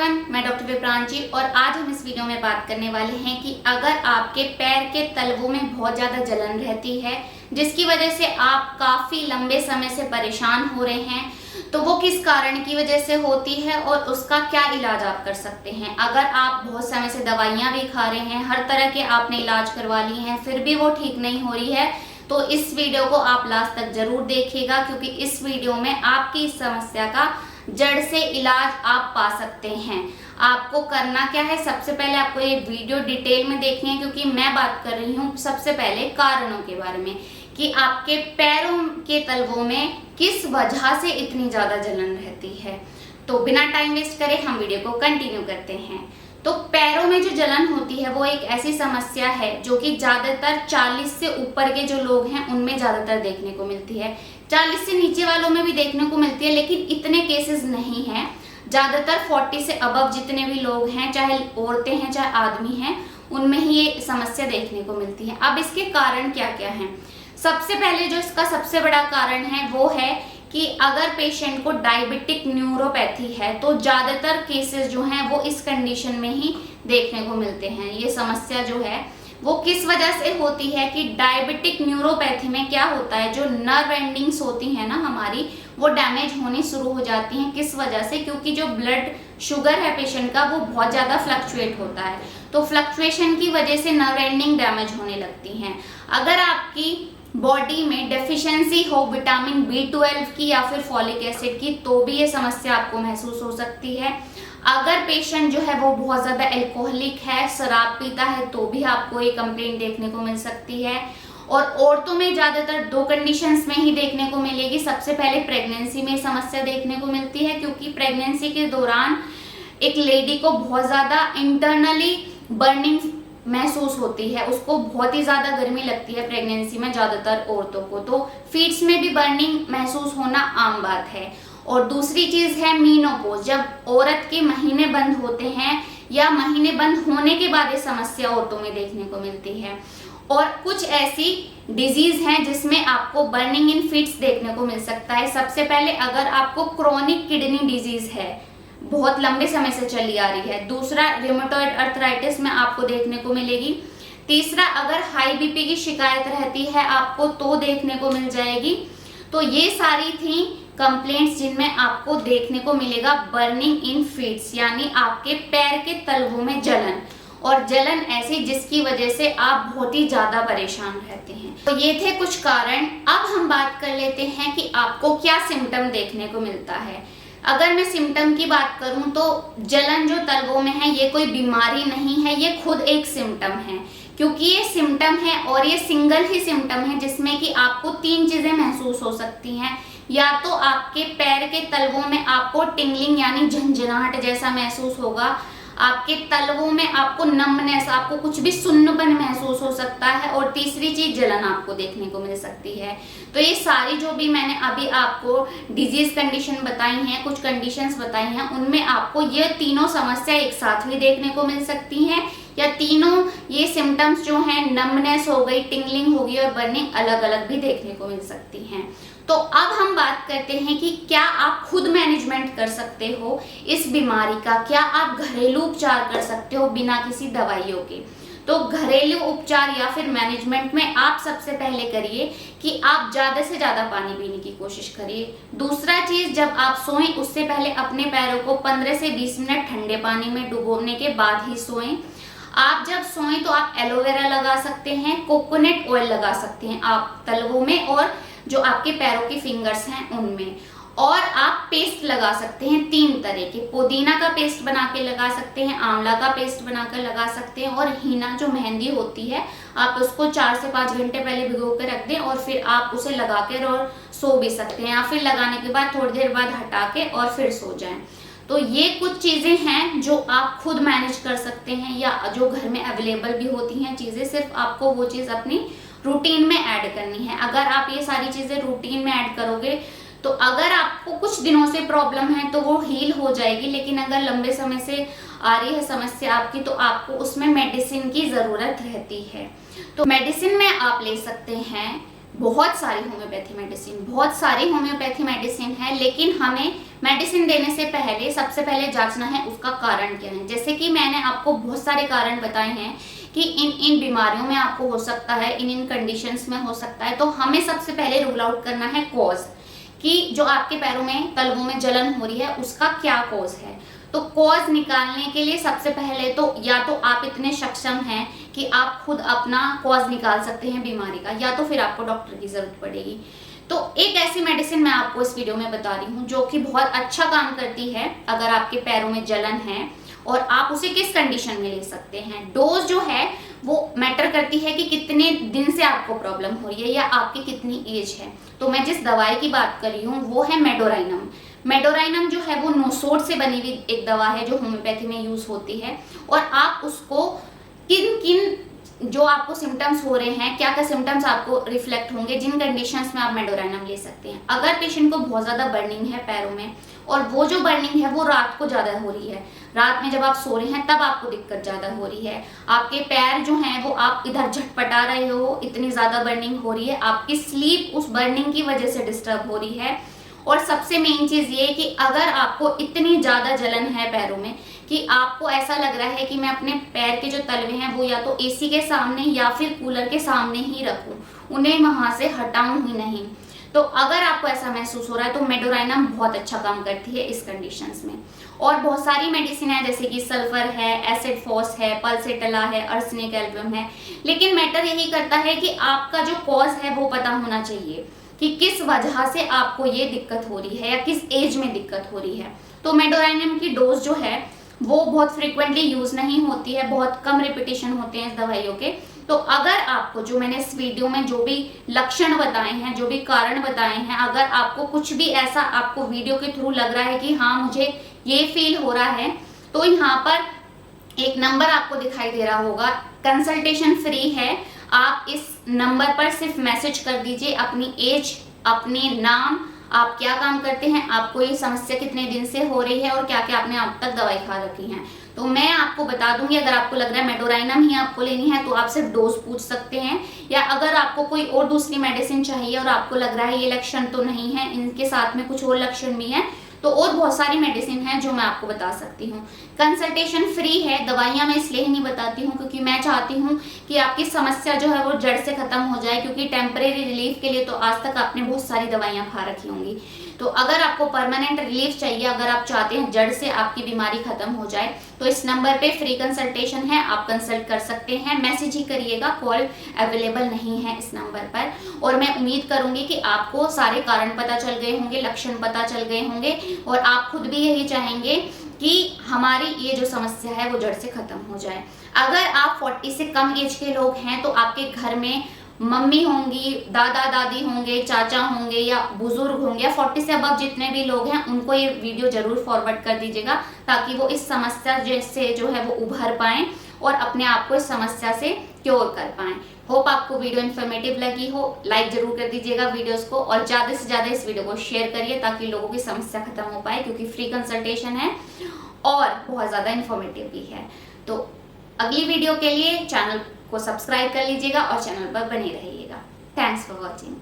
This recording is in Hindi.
एवरीवन, मैं डॉक्टर विप्रांची और आज हम इस वीडियो में बात करने वाले हैं कि अगर आपके पैर के तलवों में बहुत ज़्यादा जलन रहती है जिसकी वजह से आप काफ़ी लंबे समय से परेशान हो रहे हैं, तो वो किस कारण की वजह से होती है और उसका क्या इलाज आप कर सकते हैं। अगर आप बहुत समय से दवाइयाँ भी खा रहे हैं, हर तरह के आपने इलाज करवा ली हैं, फिर भी वो ठीक नहीं हो रही है, तो इस वीडियो को आप लास्ट तक जरूर देखिएगा, क्योंकि इस वीडियो में आपकी इस समस्या का जड़ से इलाज आप पा सकते हैं। आपको करना क्या है, सबसे पहले आपको ये वीडियो डिटेल में देखनी है, क्योंकि मैं बात कर रही हूँ सबसे पहले कारणों के बारे में कि आपके पैरों के तलवों में किस वजह से इतनी ज्यादा जलन रहती है। तो बिना टाइम वेस्ट करे हम वीडियो को कंटिन्यू करते हैं। तो पैरों में जो जलन होती है वो एक ऐसी समस्या है जो कि ज्यादातर 40 से ऊपर के जो लोग हैं उनमें ज्यादातर देखने को मिलती है। 40 से नीचे वालों में भी देखने को मिलती है, लेकिन इतने केसेस नहीं हैं। ज्यादातर 40 से अबव जितने भी लोग हैं, चाहे औरतें हैं चाहे आदमी हैं, उनमें ही ये समस्या देखने को मिलती है। अब इसके कारण क्या क्या हैं? सबसे पहले जो इसका सबसे बड़ा कारण है वो है कि अगर पेशेंट को डायबिटिक न्यूरोपैथी है तो ज्यादातर केसेस जो हैं वो इस कंडीशन में ही देखने को मिलते हैं। ये समस्या जो है वो किस वजह से होती है कि डायबिटिक न्यूरोपैथी में क्या होता है, जो नर्व एंडिंग्स होती हैं ना हमारी, वो डैमेज होनी शुरू हो जाती हैं। किस वजह से? क्योंकि जो ब्लड शुगर है पेशेंट का वो बहुत ज्यादा फ्लक्चुएट होता है, तो फ्लक्चुएशन की वजह से नर्व एंडिंग डैमेज होने लगती हैं। अगर आपकी बॉडी में डेफिशिएंसी हो विटामिन B12 की या फिर फॉलिक एसिड की, तो भी ये समस्या आपको महसूस हो सकती है। अगर पेशेंट जो है वो बहुत ज्यादा अल्कोहलिक है, शराब पीता है, तो भी आपको ये कंप्लेंट देखने को मिल सकती है। और औरतों में ज्यादातर दो कंडीशंस में ही देखने को मिलेगी। सबसे पहले प्रेगनेंसी में समस्या देखने को मिलती है, क्योंकि प्रेगनेंसी के दौरान एक लेडी को बहुत ज्यादा इंटरनली बर्निंग महसूस होती है, उसको बहुत ही ज्यादा गर्मी लगती है प्रेगनेंसी में ज्यादातर औरतों को, तो फीट्स में भी बर्निंग महसूस होना आम बात है। और दूसरी चीज है मीनोपॉज, जब औरत के महीने बंद होते हैं या महीने बंद होने के बाद ये समस्या औरतों में देखने को मिलती है। और कुछ ऐसी डिजीज हैं जिसमें आपको बर्निंग इन फिट्स देखने को मिल सकता है। सबसे पहले अगर आपको क्रोनिक किडनी डिजीज है, बहुत लंबे समय से चली आ रही है। दूसरा, रिमेटॉइड अर्थराइटिस में आपको देखने को मिलेगी। तीसरा, अगर हाई बीपी की शिकायत रहती है आपको तो देखने को मिल जाएगी। तो ये सारी थी कंप्लेंट्स जिनमें आपको देखने को मिलेगा बर्निंग इन फीट्स, यानी आपके पैर के तलवों में जलन, और जलन ऐसी जिसकी वजह से आप बहुत ही ज्यादा परेशान रहते हैं। तो ये थे कुछ कारण। अब हम बात कर लेते हैं कि आपको क्या सिम्टम देखने को मिलता है। अगर मैं सिम्टम की बात करूं तो जलन जो तलवों में है ये कोई बीमारी नहीं है, ये खुद एक सिम्टम है, क्योंकि ये सिम्टम है और ये सिंगल ही सिम्टम है जिसमें कि आपको तीन चीजें महसूस हो सकती हैं। या तो आपके पैर के तलवों में आपको टिंगलिंग यानी झंझनाहट जैसा महसूस होगा, आपके तलवों में आपको नमनेस, आपको कुछ भी सुन्नपन महसूस हो सकता है, और तीसरी चीज जलन आपको देखने को मिल सकती है। तो ये सारी जो भी मैंने अभी आपको डिजीज कंडीशन बताई हैं, कुछ कंडीशंस बताई हैं, उनमें आपको ये तीनों समस्या एक साथ भी देखने को मिल सकती हैं, या तीनों ये सिम्टम्स जो हैं, नमनेस हो गई, टिंगलिंग होगी और बर्निंग, अलग अलग भी देखने को मिल सकती हैं। तो अब हम बात करते हैं कि क्या आप खुद मैनेजमेंट कर सकते हो इस बीमारी का, क्या आप घरेलू उपचार कर सकते हो बिना किसी दवाइयों के। तो घरेलू उपचार या फिर मैनेजमेंट में आप सबसे पहले करिए कि आप ज्यादा से ज्यादा पानी पीने की कोशिश करिए। दूसरा चीज, जब आप सोएं उससे पहले अपने पैरों को 15 से 20 मिनट ठंडे पानी में डुबोने के बाद ही सोएं। आप जब सोएं तो आप एलोवेरा लगा सकते हैं, कोकोनट ऑयल लगा सकते हैं आप तलवों में और जो आपके पैरों के फिंगर्स हैं उनमें। और आप पेस्ट लगा सकते हैं 3 तरह के, पुदीना का पेस्ट बना के लगा सकते हैं, आंवला का पेस्ट बनाकर लगा सकते हैं, और हीना जो मेहंदी होती है आप उसको 4 से 5 घंटे पहले भिगो कर रख दें और फिर आप उसे लगाकर और सो भी सकते हैं, या फिर लगाने के बाद थोड़ी देर बाद हटा के और फिर सो जाएं। तो ये कुछ चीजें हैं जो आप खुद मैनेज कर सकते हैं, या जो घर में अवेलेबल भी होती हैं चीजें, सिर्फ आपको वो चीज अपनी रूटीन में ऐड करनी है। अगर आप ये सारी चीजें रूटीन में ऐड करोगे तो अगर आपको कुछ दिनों से प्रॉब्लम है तो वो हील हो जाएगी, लेकिन अगर लंबे समय से आ रही है समस्या आपकी तो आपको उसमें मेडिसिन की जरूरत रहती है। तो मेडिसिन में आप ले सकते हैं बहुत सारी होम्योपैथी मेडिसिन है, लेकिन हमें मेडिसिन देने से पहले सबसे पहले जांचना है उसका कारण क्या है। जैसे कि मैंने आपको बहुत सारे कारण बताए हैं कि इन बीमारियों में आपको हो सकता है, इन कंडीशंस में हो सकता है। तो हमें सबसे पहले रूल आउट करना है कॉज, कि जो आपके पैरों में तलवों में जलन हो रही है उसका क्या कॉज है। तो कॉज निकालने के लिए सबसे पहले तो या तो आप इतने सक्षम हैं कि आप खुद अपना कॉज निकाल सकते हैं बीमारी का, या तो फिर आपको डॉक्टर की जरूरत पड़ेगी। तो एक ऐसी मेडिसिन मैं आपको इस वीडियो में बता रही हूँ जो कि बहुत अच्छा काम करती है अगर आपके पैरों में जलन है, और आप उसे किस कंडीशन में ले सकते हैं। डोज जो है वो मैटर करती है कि कितने दिन से आपको प्रॉब्लम हो रही है या आपकी कितनी एज है। तो मैं जिस दवाई की बात कर रही हूँ वो है मेडोराइनम। मेडोराइनम जो है वो नोसोड से बनी हुई एक दवा है जो होम्योपैथी में यूज होती है, और आप उसको किन किन जो आपको सिम्टम्स हो रहे हैं, क्या क्या सिम्टम्स आपको रिफ्लेक्ट होंगे, जिन कंडीशंस में आप मेडोराइनम ले सकते हैं। अगर पेशेंट को बहुत ज्यादा बर्निंग है पैरों में, और वो जो बर्निंग है वो रात को ज्यादा हो रही है, रात में जब आप सो रहे हैं तब आपको दिक्कत ज्यादा हो रही है, आपके पैर जो हैं वो आप इधर झटपटा रहे हो, इतनी ज्यादा बर्निंग हो रही है, आपकी स्लीप उस बर्निंग की वजह से डिस्टर्ब हो रही है, और सबसे मेन चीज ये कि अगर आपको इतनी ज्यादा जलन है पैरों में कि आपको ऐसा लग रहा है कि मैं अपने पैर के जो तलवे हैं वो या तो एसी के सामने या फिर कूलर के सामने ही रखूं, उन्हें वहां से हटाऊं ही नहीं, तो अगर आपको ऐसा महसूस हो रहा है तो मेडोराइनम बहुत अच्छा काम करती है इस कंडीशंस में। और बहुत सारी मेडिसिन है जैसे कि सल्फर है, एसिड फॉस है, पल्सेटला है, अर्सेनिक एल्बम है, लेकिन मैटर यही करता है कि आपका जो कॉज है वो पता होना चाहिए कि किस वजह से आपको ये दिक्कत हो रही है या किस एज में दिक्कत हो रही है। तो मेडोराइनम की डोज जो है वो बहुत फ्रिक्वेंटली यूज नहीं होती है, बहुत कम रिपीटेशन होते हैं इस दवाइयों के। तो अगर आपको जो मैंने इस वीडियो में जो भी लक्षण बताए हैं, जो भी कारण बताए हैं, अगर आपको कुछ भी ऐसा आपको वीडियो के थ्रू लग रहा है कि हाँ मुझे ये फील हो रहा है, तो यहाँ पर एक नंबर आपको दिखाई दे रहा होगा, कंसल्टेशन फ्री है। आप इस नंबर पर सिर्फ मैसेज कर दीजिए अपनी एज, अपने नाम, आप क्या काम करते हैं, आपको ये समस्या कितने दिन से हो रही है और क्या क्या आपने अब तक दवाई खा रखी है। तो मैं आपको बता दूंगी, अगर आपको लग रहा है मेडोराइनम ही आपको लेनी है तो आप सिर्फ डोज पूछ सकते हैं, या अगर आपको कोई और दूसरी मेडिसिन चाहिए और आपको लग रहा है ये लक्षण तो नहीं है, इनके साथ में कुछ और लक्षण भी हैं, तो और बहुत सारी मेडिसिन है जो मैं आपको बता सकती हूँ। कंसल्टेशन फ्री है। दवाइयाँ मैं इसलिए ही नहीं बताती हूँ क्योंकि मैं चाहती हूँ कि आपकी समस्या जो है वो जड़ से खत्म हो जाए, क्योंकि टेम्परेरी रिलीफ के लिए तो आज तक आपने बहुत सारी दवाइयाँ खा रखी होंगी। तो अगर आपको परमानेंट रिलीफ चाहिए, अगर आप चाहते हैं जड़ से आपकी बीमारी खत्म हो जाए, तो इस नंबर पे फ्री कंसल्टेशन है, आप कंसल्ट कर सकते हैं। मैसेज ही करिएगा, कॉल अवेलेबल नहीं है इस नंबर पर। और मैं उम्मीद करूंगी कि आपको सारे कारण पता चल गए होंगे, लक्षण पता चल गए होंगे, और आप खुद भी यही चाहेंगे कि हमारी ये जो समस्या है वो जड़ से खत्म हो जाए। अगर आप 40 से कम एज के लोग हैं तो आपके घर में मम्मी होंगी, दादा दादी होंगे, चाचा होंगे या बुजुर्ग होंगे, 40 से अबव जितने भी लोग हैं उनको ये वीडियो जरूर फॉरवर्ड कर दीजिएगा, ताकि वो इस समस्या से जो है वो उभर पाएं और अपने आप को इस समस्या से क्योर कर पाएं। होप आपको वीडियो इन्फॉर्मेटिव लगी हो। लाइक जरूर कर दीजिएगा वीडियोस को, और ज्यादा से ज्यादा इस वीडियो को शेयर करिए ताकि लोगों की समस्या खत्म हो पाए, क्योंकि फ्री कंसल्टेशन है और बहुत ज्यादा इन्फॉर्मेटिव भी है। तो अगली वीडियो के लिए चैनल को सब्सक्राइब कर लीजिएगा और चैनल पर बने रहिएगा। Thanks for watching.